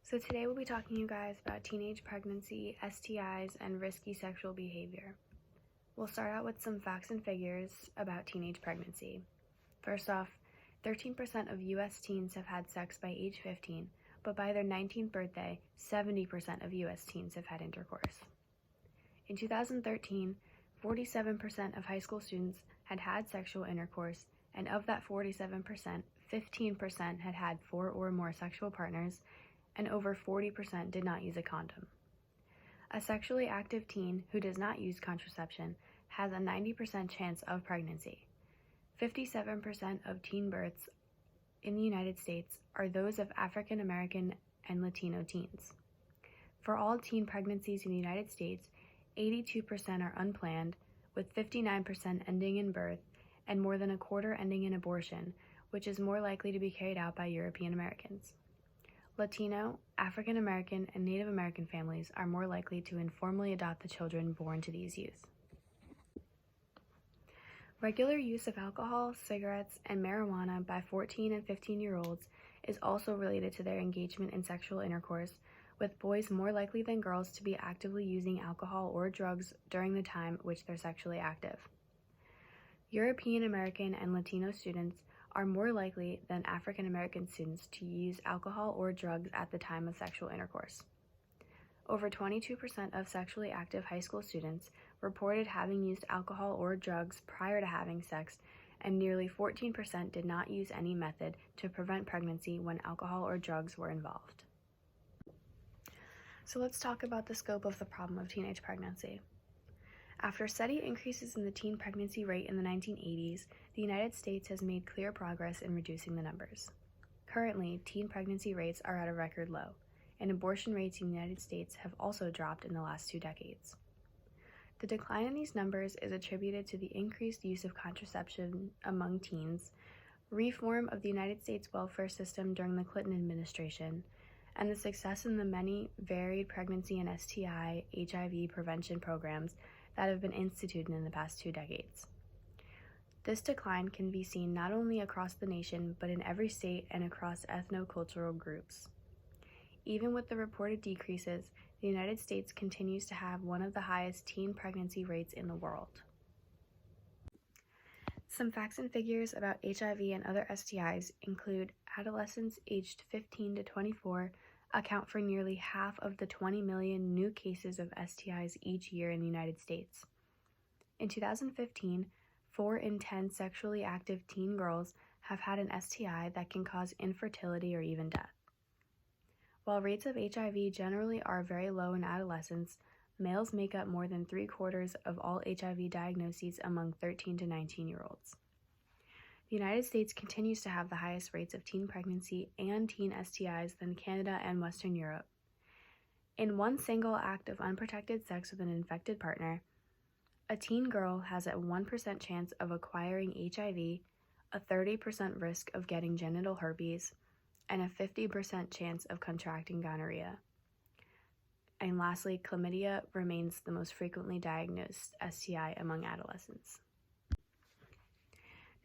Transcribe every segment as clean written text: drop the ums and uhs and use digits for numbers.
So today we'll be talking to you guys about teenage pregnancy, STIs, and risky sexual behavior. We'll start out with some facts and figures about teenage pregnancy. First off, 13% of US teens have had sex by age 15, but by their 19th birthday, 70% of US teens have had intercourse. In 2013, 47% of high school students had had sexual intercourse, and of that 47%, 15% had had 4 or more sexual partners, and over 40% did not use a condom. A sexually active teen who does not use contraception has a 90% chance of pregnancy. 57% of teen births in the United States are those of African American and Latino teens. For all teen pregnancies in the United States, 82% are unplanned, with 59% ending in birth and more than a quarter ending in abortion, which is more likely to be carried out by European Americans. Latino, African American, and Native American families are more likely to informally adopt the children born to these youth. Regular use of alcohol, cigarettes, and marijuana by 14 and 15-year-olds is also related to their engagement in sexual intercourse, with boys more likely than girls to be actively using alcohol or drugs during the time which they're sexually active. European American and Latino students are more likely than African American students to use alcohol or drugs at the time of sexual intercourse. Over 22% of sexually active high school students reported having used alcohol or drugs prior to having sex, and nearly 14% did not use any method to prevent pregnancy when alcohol or drugs were involved. So let's talk about the scope of the problem of teenage pregnancy. After steady increases in the teen pregnancy rate in the 1980s, the United States has made clear progress in reducing the numbers. Currently, teen pregnancy rates are at a record low, and abortion rates in the United States have also dropped in the last 2 decades. The decline in these numbers is attributed to the increased use of contraception among teens, reform of the United States welfare system during the Clinton administration, and the success in the many varied pregnancy and STI, HIV prevention programs that have been instituted in the past 2 decades. This decline can be seen not only across the nation, but in every state and across ethno-cultural groups. Even with the reported decreases, the United States continues to have one of the highest teen pregnancy rates in the world. Some facts and figures about HIV and other STIs include adolescents aged 15 to 24 account for nearly half of the 20 million new cases of STIs each year in the United States. In 2015, 4 in 10 sexually active teen girls have had an STI that can cause infertility or even death. While rates of HIV generally are very low in adolescents, males make up more than 3/4 of all HIV diagnoses among 13 to 19-year-olds. The United States continues to have the highest rates of teen pregnancy and teen STIs than Canada and Western Europe. In one single act of unprotected sex with an infected partner, a teen girl has a 1% chance of acquiring HIV, a 30% risk of getting genital herpes, and a 50% chance of contracting gonorrhea. And lastly, chlamydia remains the most frequently diagnosed STI among adolescents.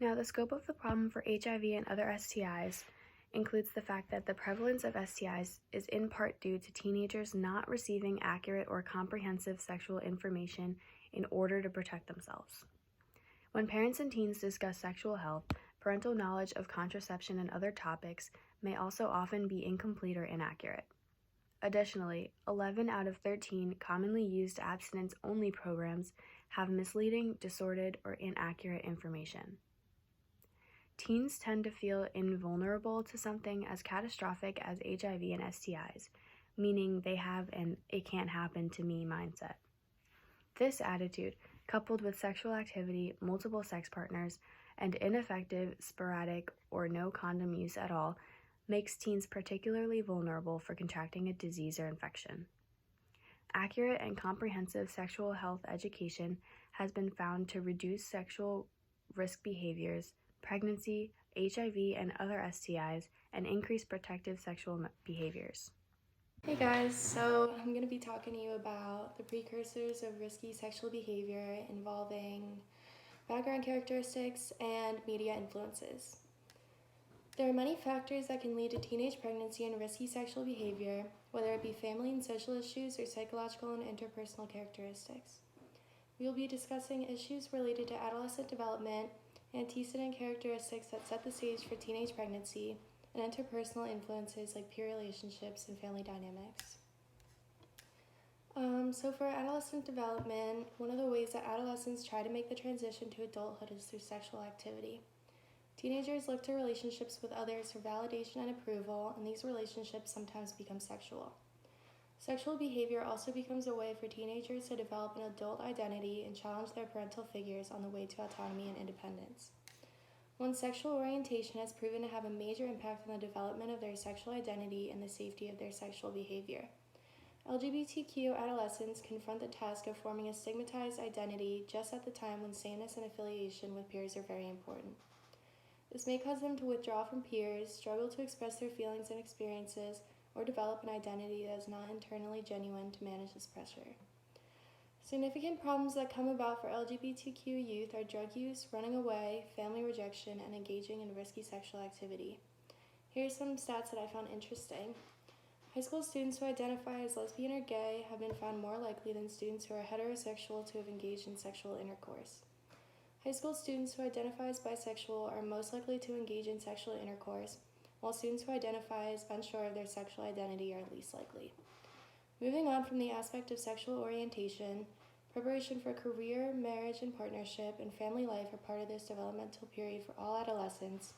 Now, the scope of the problem for HIV and other STIs includes the fact that the prevalence of STIs is in part due to teenagers not receiving accurate or comprehensive sexual information in order to protect themselves. When parents and teens discuss sexual health, parental knowledge of contraception and other topics may also often be incomplete or inaccurate. Additionally, 11 out of 13 commonly used abstinence-only programs have misleading, distorted, or inaccurate information. Teens tend to feel invulnerable to something as catastrophic as HIV and STIs, meaning they have an "it can't happen to me" mindset. This attitude, coupled with sexual activity, multiple sex partners, and ineffective, sporadic, or no condom use at all, makes teens particularly vulnerable for contracting a disease or infection. Accurate and comprehensive sexual health education has been found to reduce sexual risk behaviors, pregnancy, HIV, and other STIs, and increase protective sexual behaviors. Hey guys, so I'm going to be talking to you about the precursors of risky sexual behavior involving background characteristics and media influences. There are many factors that can lead to teenage pregnancy and risky sexual behavior, whether it be family and social issues or psychological and interpersonal characteristics. We will be discussing issues related to adolescent development, antecedent characteristics that set the stage for teenage pregnancy, and interpersonal influences like peer relationships and family dynamics. So for adolescent development, one of the ways that adolescents try to make the transition to adulthood is through sexual activity. Teenagers look to relationships with others for validation and approval, and these relationships sometimes become sexual. Sexual behavior also becomes a way for teenagers to develop an adult identity and challenge their parental figures on the way to autonomy and independence. One's sexual orientation has proven to have a major impact on the development of their sexual identity and the safety of their sexual behavior. LGBTQ adolescents confront the task of forming a stigmatized identity just at the time when sameness and affiliation with peers are very important. This may cause them to withdraw from peers, struggle to express their feelings and experiences, or develop an identity that is not internally genuine to manage this pressure. Significant problems that come about for LGBTQ youth are drug use, running away, family rejection, and engaging in risky sexual activity. Here are some stats that I found interesting. High school students who identify as lesbian or gay have been found more likely than students who are heterosexual to have engaged in sexual intercourse. High school students who identify as bisexual are most likely to engage in sexual intercourse, while students who identify as unsure of their sexual identity are least likely. Moving on from the aspect of sexual orientation, preparation for career, marriage and partnership, and family life are part of this developmental period for all adolescents,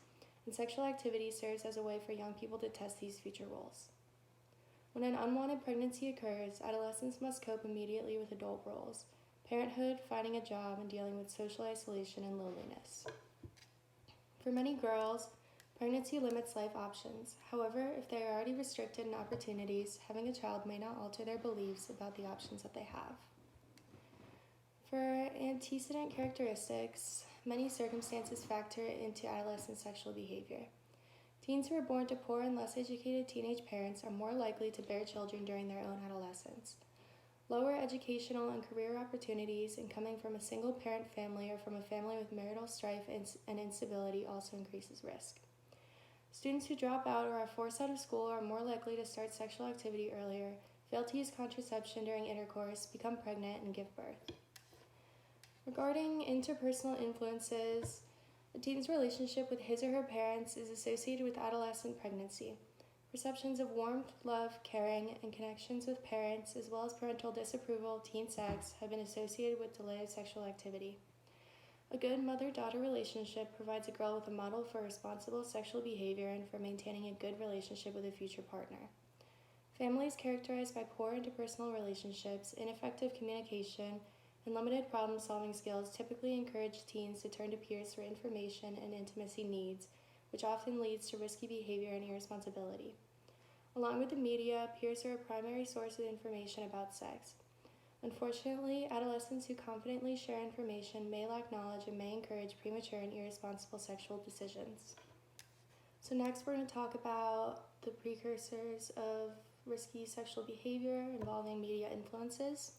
and sexual activity serves as a way for young people to test these future roles. When an unwanted pregnancy occurs, adolescents must cope immediately with adult roles, parenthood, finding a job, and dealing with social isolation and loneliness. For many girls, pregnancy limits life options. However, if they are already restricted in opportunities, having a child may not alter their beliefs about the options that they have. For antecedent characteristics, many circumstances factor into adolescent sexual behavior. Teens who are born to poor and less educated teenage parents are more likely to bear children during their own adolescence. Lower educational and career opportunities and coming from a single parent family or from a family with marital strife and instability also increases risk. Students who drop out or are forced out of school are more likely to start sexual activity earlier, fail to use contraception during intercourse, become pregnant, and give birth. Regarding interpersonal influences, a teen's relationship with his or her parents is associated with adolescent pregnancy. Perceptions of warmth, love, caring, and connections with parents, as well as parental disapproval of teen sex, have been associated with delay of sexual activity. A good mother-daughter relationship provides a girl with a model for responsible sexual behavior and for maintaining a good relationship with a future partner. Families characterized by poor interpersonal relationships, ineffective communication, and limited problem-solving skills typically encourage teens to turn to peers for information and intimacy needs, which often leads to risky behavior and irresponsibility. Along with the media, peers are a primary source of information about sex. Unfortunately, adolescents who confidently share information may lack knowledge and may encourage premature and irresponsible sexual decisions. So next we're going to talk about the precursors of risky sexual behavior involving media influences.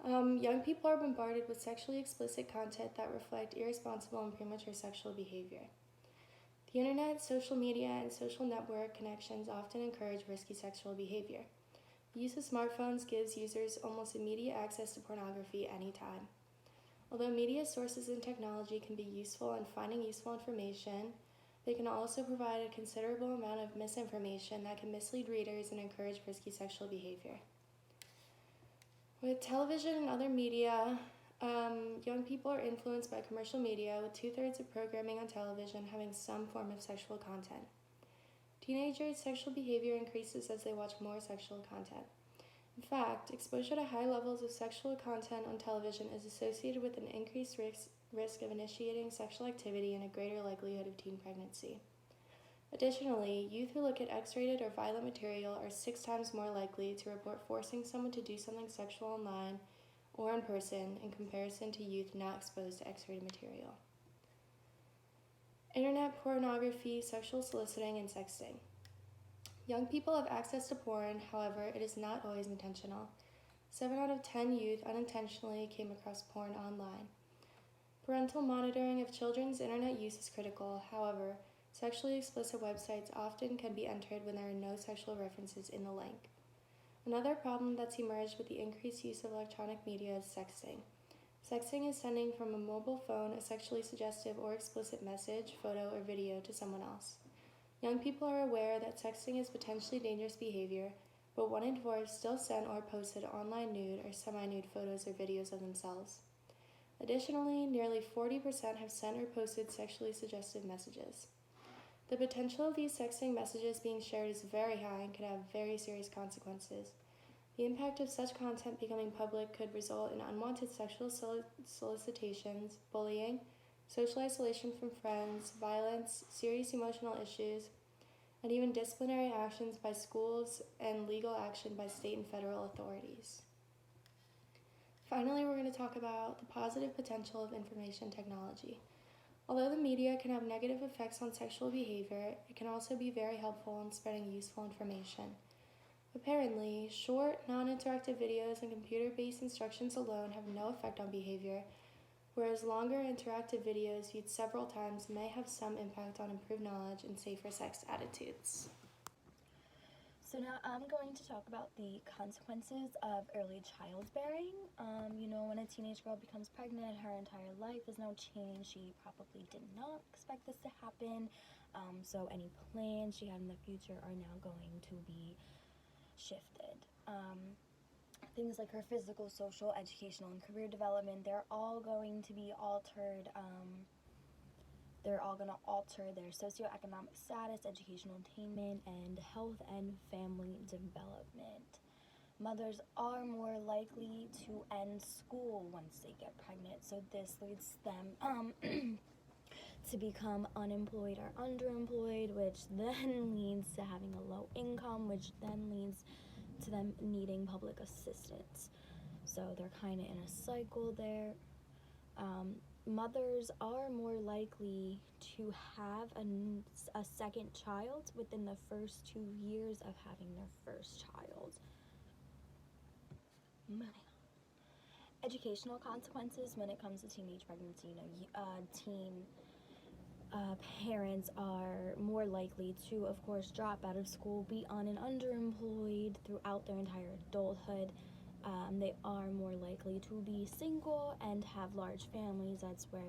Young people are bombarded with sexually explicit content that reflect irresponsible and premature sexual behavior. The internet, social media, and social network connections often encourage risky sexual behavior. The use of smartphones gives users almost immediate access to pornography anytime. Although media sources and technology can be useful in finding useful information, they can also provide a considerable amount of misinformation that can mislead readers and encourage risky sexual behavior. With television and other media, young people are influenced by commercial media, with 2/3 of programming on television having some form of sexual content. Teenagers' sexual behavior increases as they watch more sexual content. In fact, exposure to high levels of sexual content on television is associated with an increased risk of initiating sexual activity and a greater likelihood of teen pregnancy. Additionally, youth who look at X-rated or violent material are 6 times more likely to report forcing someone to do something sexual online or in person in comparison to youth not exposed to X-rated material. Internet pornography, sexual soliciting, and sexting. Young people have access to porn, however, it is not always intentional. 7 out of 10 youth unintentionally came across porn online. Parental monitoring of children's internet use is critical. However, Sexually explicit websites often can be entered when there are no sexual references in the link. Another problem that's emerged with the increased use of electronic media is sexting. Sexting is sending from a mobile phone a sexually suggestive or explicit message, photo, or video to someone else. Young people are aware that sexting is potentially dangerous behavior, but 1 in 4 still send or posted online nude or semi-nude photos or videos of themselves. Additionally, nearly 40% have sent or posted sexually suggestive messages. The potential of these sexting messages being shared is very high and could have very serious consequences. The impact of such content becoming public could result in unwanted sexual solicitations, bullying, social isolation from friends, violence, serious emotional issues, and even disciplinary actions by schools and legal action by state and federal authorities. Finally, we're going to talk about the positive potential of information technology. Although the media can have negative effects on sexual behavior, it can also be very helpful in spreading useful information. Apparently, short, non-interactive videos and computer-based instructions alone have no effect on behavior, whereas longer interactive videos viewed several times may have some impact on improved knowledge and safer sex attitudes. So now I'm going to talk about the consequences of early childbearing. When a teenage girl becomes pregnant, her entire life is now changed. She probably did not expect this to happen. So any plans she had in the future are now going to be shifted. Things like her physical, social, educational, and career development, they're all going to be altered. They're all going to alter their socioeconomic status, educational attainment, and health and family development. Mothers are more likely to end school once they get pregnant, so this leads them to become unemployed or underemployed, which then leads to having a low income, which then leads to them needing public assistance. So they're kind of in a cycle there. Mothers are more likely to have a second child within the first 2 years of having their first child. Educational consequences when it comes to teenage pregnancy. Parents are more likely to, of course, drop out of school, be on and underemployed throughout their entire adulthood. They are more likely to be single and have large families. That's where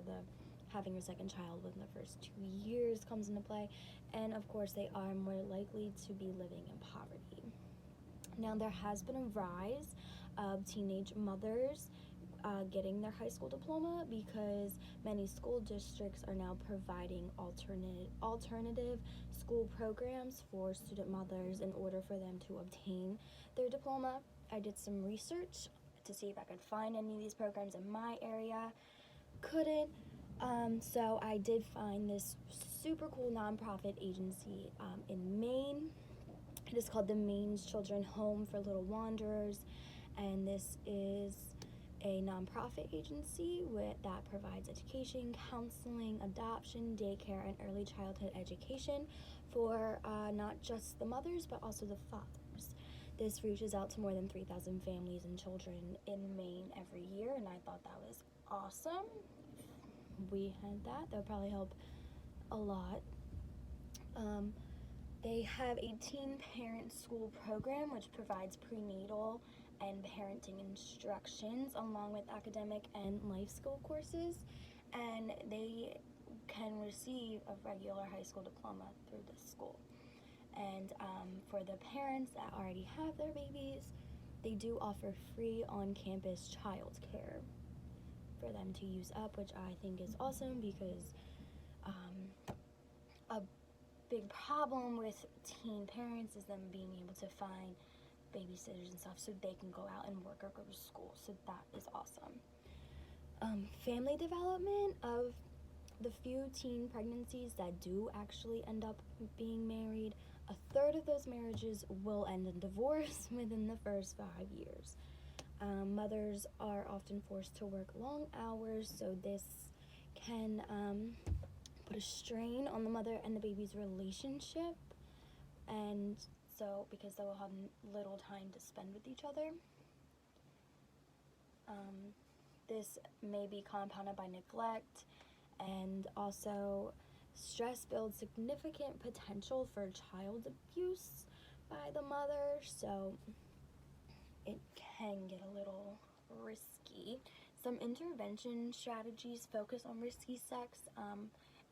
having a second child within the first 2 years comes into play. And of course, they are more likely to be living in poverty. Now, there has been a rise of teenage mothers getting their high school diploma because many school districts are now providing alternative school programs for student mothers in order for them to obtain their diploma. I did some research to see if I could find any of these programs in my area. Couldn't. So I did find this super cool nonprofit agency in Maine. It is called the Maine's Children Home for Little Wanderers, and this is a nonprofit agency that provides education, counseling, adoption, daycare, and early childhood education for not just the mothers but also the fathers. This reaches out to more than 3,000 families and children in Maine every year, and I thought that was awesome. If we had that would probably help a lot. They have a teen parent school program which provides prenatal and parenting instructions along with academic and life skill courses, and they can receive a regular high school diploma through this school. And for the parents that already have their babies, they do offer free on-campus childcare for them to use up, which I think is awesome because a big problem with teen parents is them being able to find babysitters and stuff so they can go out and work or go to school. So that is awesome. Family development of the few teen pregnancies that do actually end up being married, a third of those marriages will end in divorce within the first 5 years. Mothers are often forced to work long hours, so this can put a strain on the mother and the baby's relationship, and so because they will have little time to spend with each other. This may be compounded by neglect and also Stress builds significant potential for child abuse by the mother, so it can get a little risky. Some intervention strategies focus on risky sex.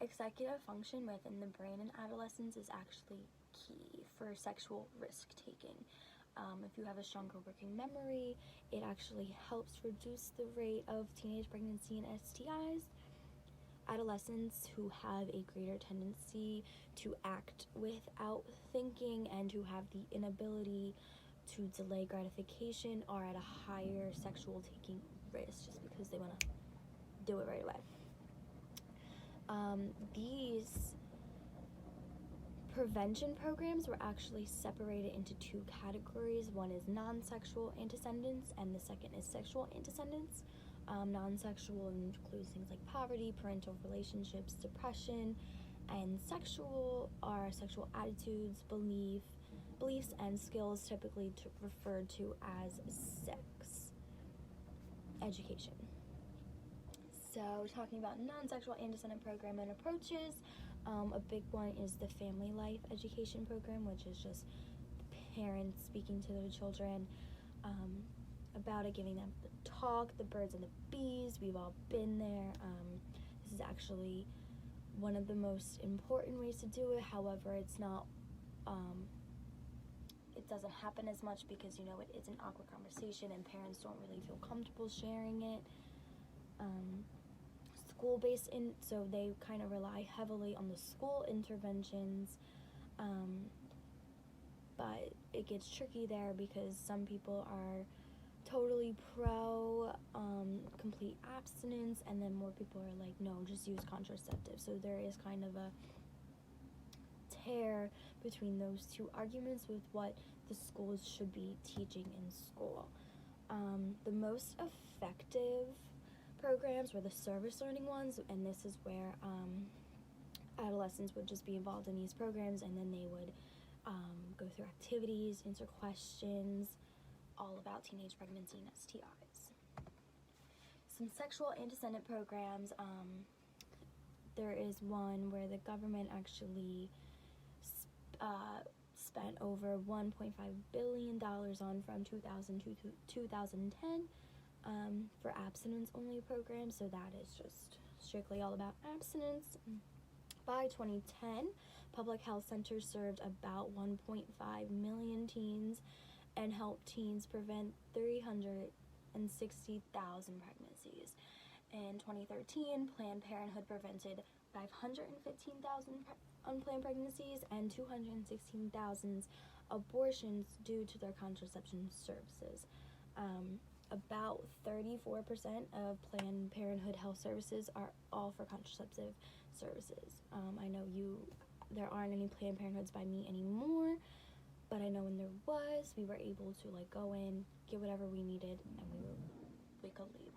Executive function within the brain in adolescence is actually key for sexual risk taking. If you have a stronger working memory, it actually helps reduce the rate of teenage pregnancy and STIs. Adolescents who have a greater tendency to act without thinking and who have the inability to delay gratification are at a higher sexual taking risk just because they want to do it right away. These prevention programs were actually separated into two categories. One is non-sexual antecedents and the second is sexual antecedents. Non-sexual includes things like poverty, parental relationships, depression, and sexual are sexual attitudes, beliefs, and skills typically referred to as sex education. So talking about non-sexual antecedent program and approaches, a big one is the family life education program, which is just parents speaking to their children about it, giving them the talk, the birds and the bees. We've all been there. This is actually one of the most important ways to do it. However, it's not, it doesn't happen as much because, you know, it is an awkward conversation and parents don't really feel comfortable sharing it. School-based, so they kind of rely heavily on the school interventions, but it gets tricky there because some people are totally pro complete abstinence, and then more people are like, no, just use contraceptives. So there is kind of a tear between those two arguments with what the schools should be teaching in school. The most effective programs were the service learning ones, and this is where adolescents would just be involved in these programs, and then they would go through activities, answer questions, all about teenage pregnancy and STIs. Some sexual antecedent programs, there is one where the government actually spent over $1.5 billion on from 2000 to 2010 for abstinence-only programs, so that is just strictly all about abstinence. By 2010, public health centers served about 1.5 million teens and helped teens prevent 360,000 pregnancies. In 2013, Planned Parenthood prevented 515,000 unplanned pregnancies and 216,000 abortions due to their contraception services. About 34% of Planned Parenthood health services are all for contraceptive services. I know there aren't any Planned Parenthoods by me anymore, but I know when there was, we were able to like go in, get whatever we needed, and we could leave.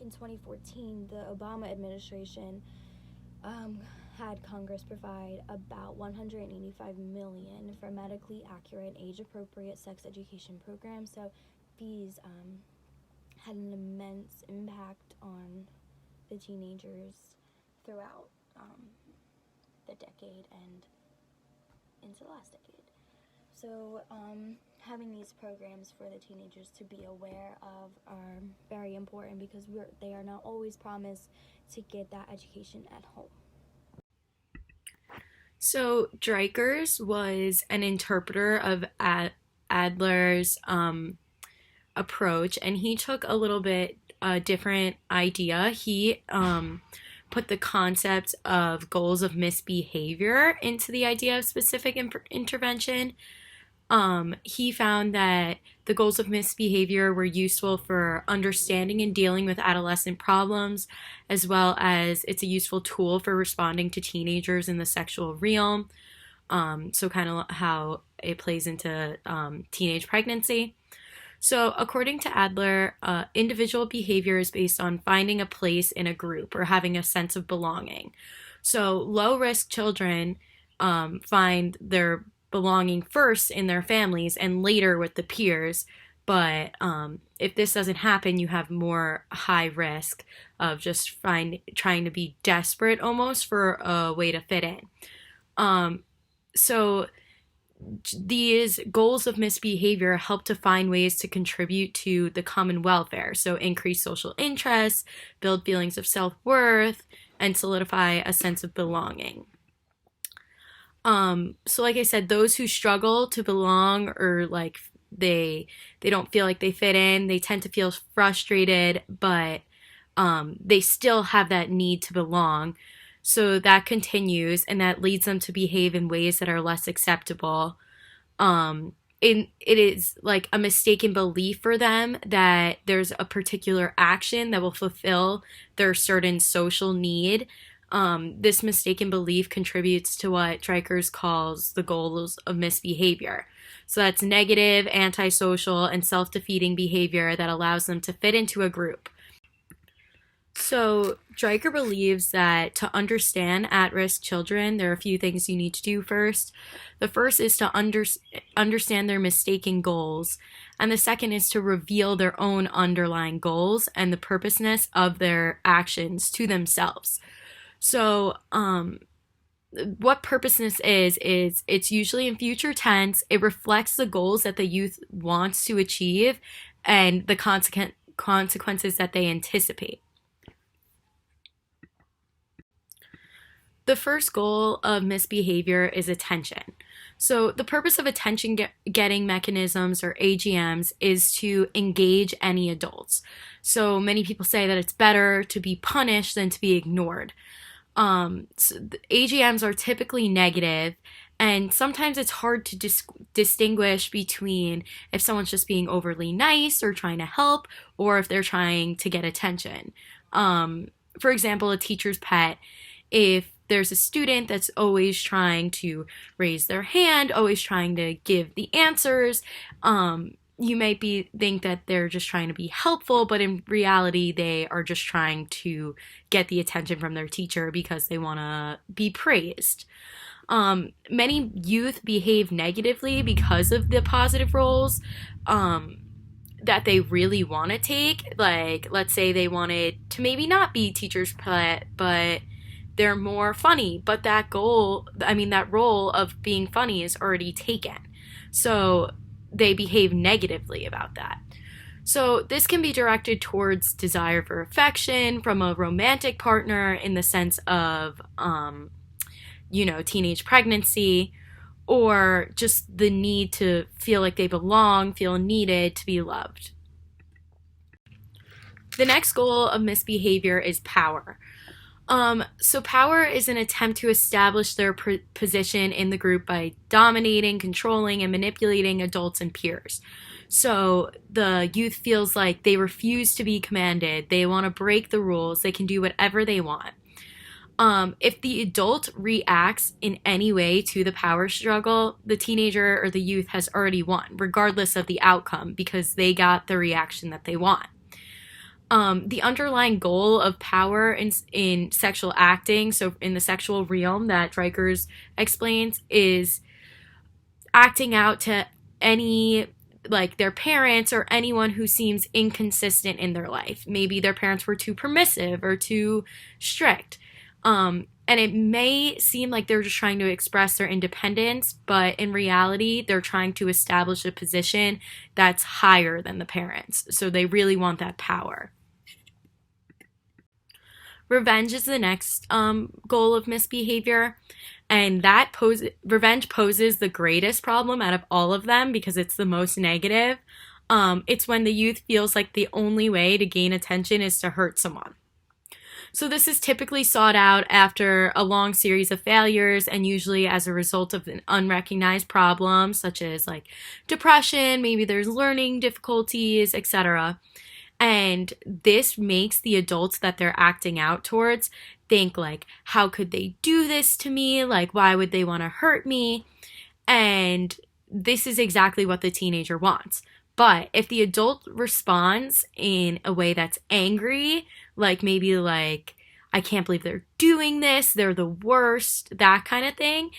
In 2014, the Obama administration had Congress provide about $185 million for medically accurate, age-appropriate sex education programs. So these had an immense impact on the teenagers throughout the decade and into the last decade. So having these programs for the teenagers to be aware of are very important because they are not always promised to get that education at home. So Dreikers was an interpreter of Adler's approach, and he took a little bit different idea. He put the concept of goals of misbehavior into the idea of specific intervention. He found that the goals of misbehavior were useful for understanding and dealing with adolescent problems, as well as it's a useful tool for responding to teenagers in the sexual realm. So kind of how it plays into teenage pregnancy. So according to Adler, individual behavior is based on finding a place in a group or having a sense of belonging. So low-risk children find their belonging first in their families and later with the peers, But if this doesn't happen, you have more high risk of just trying to be desperate almost for a way to fit in. So these goals of misbehavior help to find ways to contribute to the common welfare. So increase social interest, build feelings of self-worth, and solidify a sense of belonging. So like I said, those who struggle to belong, or like they don't feel like they fit in, they tend to feel frustrated, but they still have that need to belong. So that continues, and that leads them to behave in ways that are less acceptable. It is like a mistaken belief for them that there's a particular action that will fulfill their certain social need. This mistaken belief contributes to what Dreikers calls the goals of misbehavior. So that's negative, antisocial, and self-defeating behavior that allows them to fit into a group. So Dreiker believes that to understand at-risk children, there are a few things you need to do first. The first is to understand their mistaken goals, and the second is to reveal their own underlying goals and the purposeness of their actions to themselves. So what purposeness is it's usually in future tense. It reflects the goals that the youth wants to achieve and the consequences that they anticipate. The first goal of misbehavior is attention. So the purpose of attention getting mechanisms, or AGMs, is to engage any adults. So many people say that it's better to be punished than to be ignored. So the AGMs are typically negative, and sometimes it's hard to distinguish between if someone's just being overly nice or trying to help, or if they're trying to get attention. For example, a teacher's pet, if there's a student that's always trying to raise their hand, always trying to give the answers, you might think that they're just trying to be helpful, but in reality, they are just trying to get the attention from their teacher because they want to be praised. Many youth behave negatively because of the positive roles that they really want to take. Like, let's say they wanted to maybe not be teacher's pet, but they're more funny, but that role of being funny is already taken. So they behave negatively about that. So this can be directed towards desire for affection from a romantic partner in the sense of, teenage pregnancy, or just the need to feel like they belong, feel needed, to be loved. The next goal of misbehavior is power. So power is an attempt to establish their position in the group by dominating, controlling, and manipulating adults and peers. So the youth feels like they refuse to be commanded. They want to break the rules. They can do whatever they want. If the adult reacts in any way to the power struggle, the teenager or the youth has already won, regardless of the outcome, because they got the reaction that they want. The underlying goal of power in sexual acting, so in the sexual realm that Dreikers explains, is acting out to their parents or anyone who seems inconsistent in their life. Maybe their parents were too permissive or too strict. And it may seem like they're just trying to express their independence, but in reality, they're trying to establish a position that's higher than the parents. So they really want that power. Revenge is the next goal of misbehavior, and revenge poses the greatest problem out of all of them because it's the most negative. It's when the youth feels like the only way to gain attention is to hurt someone. So this is typically sought out after a long series of failures, and usually as a result of an unrecognized problem, such as like depression, maybe there's learning difficulties, etc. And this makes the adults that they're acting out towards think like, how could they do this to me? Like, why would they want to hurt me? And this is exactly what the teenager wants. But if the adult responds in a way that's angry, like maybe like, I can't believe they're doing this, they're the worst, that kind of thing,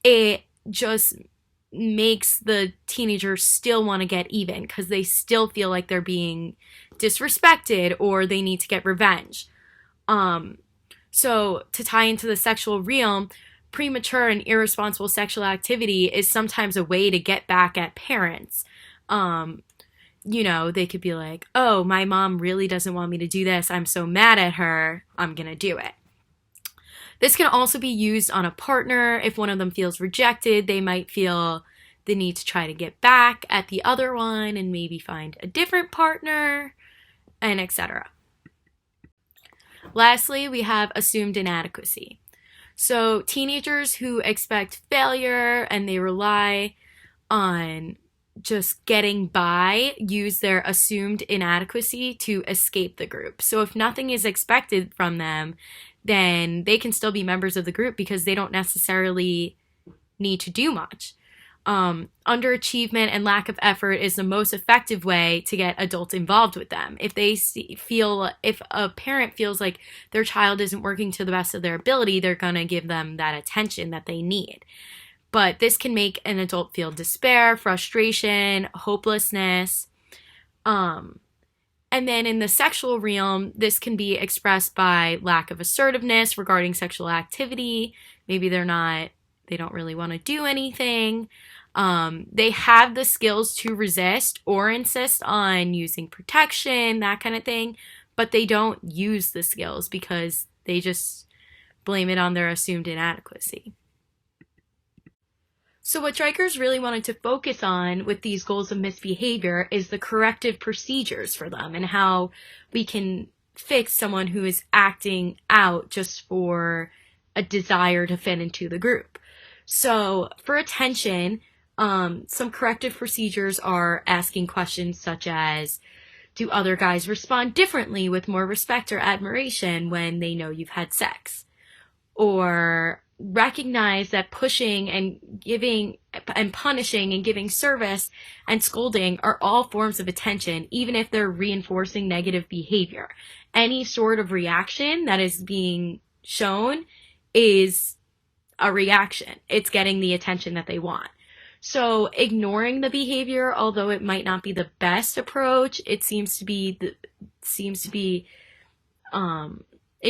it just makes the teenager still want to get even because they still feel like they're being disrespected or they need to get revenge. So to tie into the sexual realm, premature and irresponsible sexual activity is sometimes a way to get back at parents. They could be like, oh, my mom really doesn't want me to do this. I'm so mad at her. I'm going to do it. This can also be used on a partner. If one of them feels rejected, they might feel the need to try to get back at the other one and maybe find a different partner, and etc. Lastly, we have assumed inadequacy. So teenagers who expect failure and they rely on just getting by use their assumed inadequacy to escape the group. So if nothing is expected from them, then they can still be members of the group because they don't necessarily need to do much. Underachievement and lack of effort is the most effective way to get adults involved with them. If a parent feels like their child isn't working to the best of their ability, they're going to give them that attention that they need. But this can make an adult feel despair, frustration, hopelessness. And then in the sexual realm, this can be expressed by lack of assertiveness regarding sexual activity. Maybe they don't really want to do anything. They have the skills to resist or insist on using protection, that kind of thing, but they don't use the skills because they just blame it on their assumed inadequacy. So what Strikers really wanted to focus on with these goals of misbehavior is the corrective procedures for them and how we can fix someone who is acting out just for a desire to fit into the group. So for attention, some corrective procedures are asking questions such as, do other guys respond differently with more respect or admiration when they know you've had sex? Or recognize that pushing and giving and punishing and giving service and scolding are all forms of attention, even if they're reinforcing negative behavior. Any sort of reaction that is being shown is a reaction. It's getting the attention that they want. So ignoring the behavior, although it might not be the best approach, it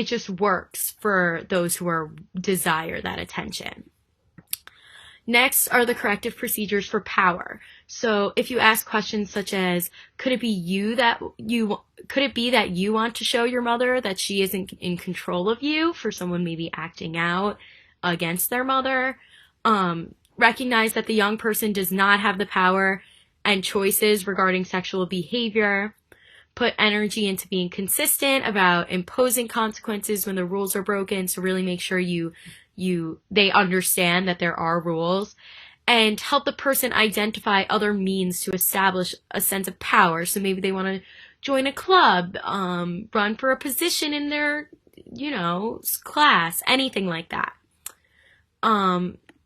just works for those who desire that attention. Next are the corrective procedures for power. So if you ask questions such as, could it be that you want to show your mother that she isn't in control of you, for someone maybe acting out against their mother? Recognize that the young person does not have the power and choices regarding sexual behavior. Put energy into being consistent about imposing consequences when the rules are broken. So really make sure they understand that there are rules, and help the person identify other means to establish a sense of power. So maybe they want to join a club, run for a position in their, class, anything like that.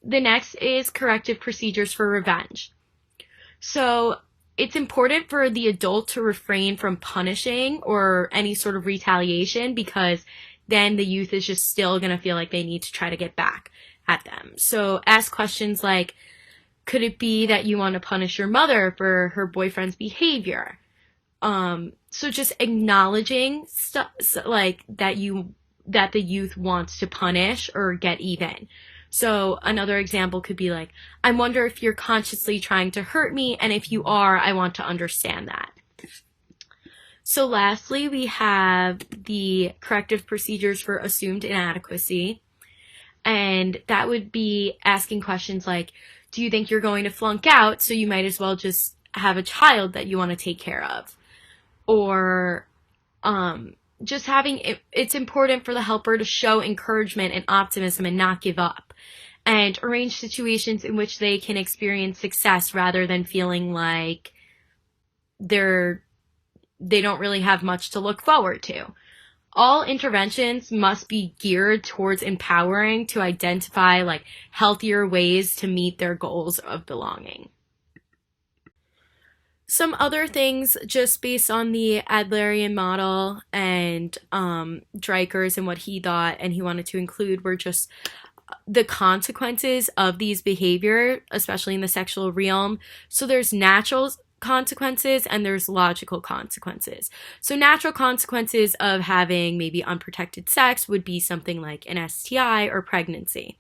The next is corrective procedures for revenge. So it's important for the adult to refrain from punishing or any sort of retaliation, because then the youth is just still going to feel like they need to try to get back at them. So ask questions like, could it be that you want to punish your mother for her boyfriend's behavior? So just acknowledging like that the youth wants to punish or get even. So another example could be like, I wonder if you're consciously trying to hurt me, and if you are, I want to understand that. So lastly, we have the corrective procedures for assumed inadequacy. And that would be asking questions like, do you think you're going to flunk out, so you might as well just have a child that you want to take care of? Or just having it's important for the helper to show encouragement and optimism and not give up, and arrange situations in which they can experience success rather than feeling like they don't really have much to look forward to. All interventions must be geared towards empowering to identify like healthier ways to meet their goals of belonging. Some other things just based on the Adlerian model and Dreikers and what he thought and he wanted to include were just the consequences of these behavior, especially in the sexual realm. So there's natural consequences and there's logical consequences. So natural consequences of having maybe unprotected sex would be something like an STI or pregnancy.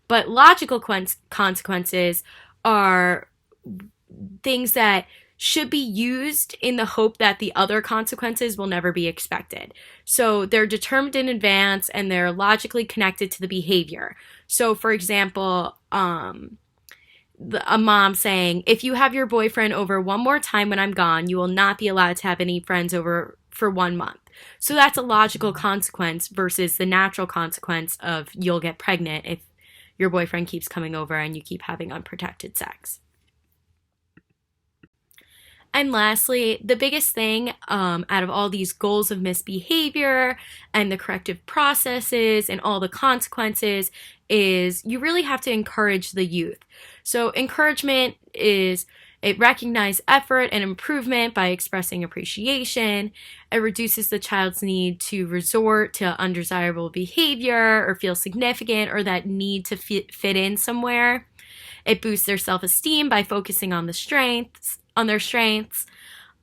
But logical consequences are things that should be used in the hope that the other consequences will never be expected. So they're determined in advance and they're logically connected to the behavior. So, for example, a mom saying, if you have your boyfriend over one more time when I'm gone, you will not be allowed to have any friends over for 1 month. So that's a logical consequence versus the natural consequence of you'll get pregnant if your boyfriend keeps coming over and you keep having unprotected sex. And lastly, the biggest thing out of all these goals of misbehavior and the corrective processes and all the consequences is you really have to encourage the youth. So encouragement is it recognizes effort and improvement by expressing appreciation. It reduces the child's need to resort to undesirable behavior or feel significant or that need to fit in somewhere. It boosts their self-esteem by focusing on their strengths.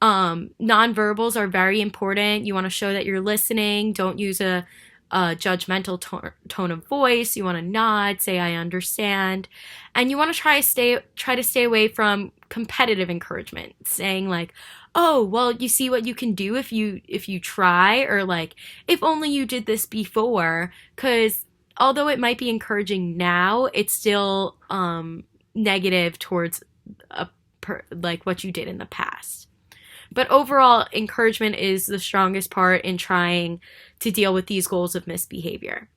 Nonverbals are very important. You want to show that you're listening. Don't use a judgmental tone of voice. You want to nod, say I understand, and you want to try to stay away from competitive encouragement, saying like, oh, well, you see what you can do if you try, or like, if only you did this before, because although it might be encouraging now, it's still negative towards like what you did in the past. But overall, encouragement is the strongest part in trying to deal with these goals of misbehavior.